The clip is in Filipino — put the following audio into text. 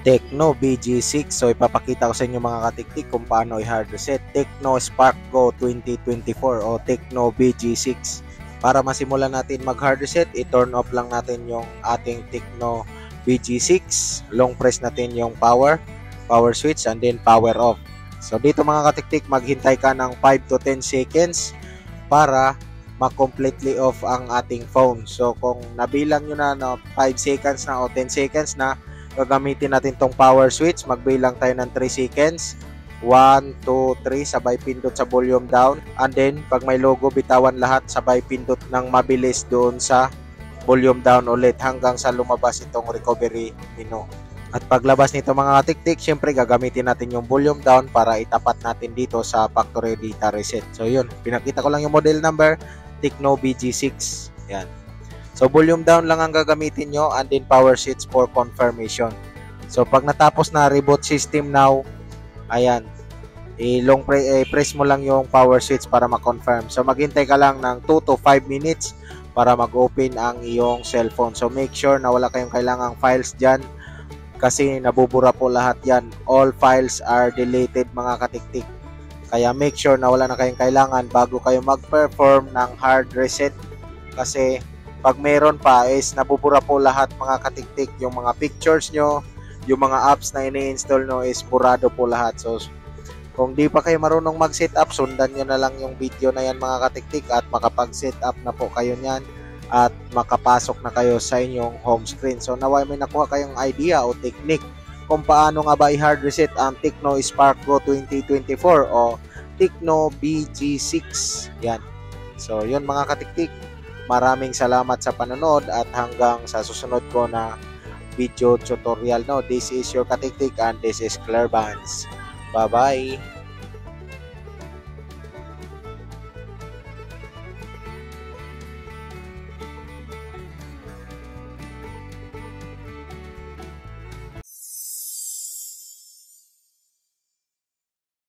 Tecno BG6. So ipapakita ko sa inyo mga katiktik kung paano i-hard reset Tecno Spark Go 2024 o Tecno BG6. Para masimulan natin mag-hard reset, i-turn off lang natin yung ating Tecno BG6. Long press natin yung power switch and then power off. So dito mga katiktik, maghintay ka ng 5 to 10 seconds para ma-completely off ang ating phone. So kung nabilang nyo na 5 seconds na o 10 seconds na, gagamitin natin tong power switch. Magbilang tayo ng 3 seconds. 1, 2, 3, sabay pindot sa volume down. And then, pag may logo, bitawan lahat, sabay pindot ng mabilis doon sa volume down ulit hanggang sa lumabas itong recovery menu. At paglabas nito mga katiktik, syempre gagamitin natin yung volume down para itapat natin dito sa factory data reset. So yun, pinakita ko lang yung model number, Tecno BG6. Yan. So volume down lang ang gagamitin nyo and then power switch for confirmation. So pag natapos na reboot system now, ayan, press mo lang yung power switch para ma-confirm. So maghintay ka lang ng 2 to 5 minutes para mag-open ang iyong cellphone. So make sure na wala kayong kailangang files dyan kasi nabubura po lahat yan. All files are deleted mga katiktik. Kaya make sure na wala na kayong kailangan bago kayo mag-perform ng hard reset. Kasi pag meron pa is nabubura po lahat mga katiktik. Yung mga pictures nyo, yung mga apps na ini-install nyo is burado po lahat. So kung di pa kayo marunong mag-setup, sundan nyo na lang yung video na yan mga katiktik at makapag-setup na po kayo nyan at makapasok na kayo sa inyong home screen. So naway may nakuha kayong idea o technique kung paano nga ba i-hard reset ang Tecno Spark Go 2024 o Tecno BG6. Yan. So yun mga katiktik, maraming salamat sa panonood at hanggang sa susunod ko na video tutorial. No, this is your katiktik and this is Claire Vance. Bye-bye!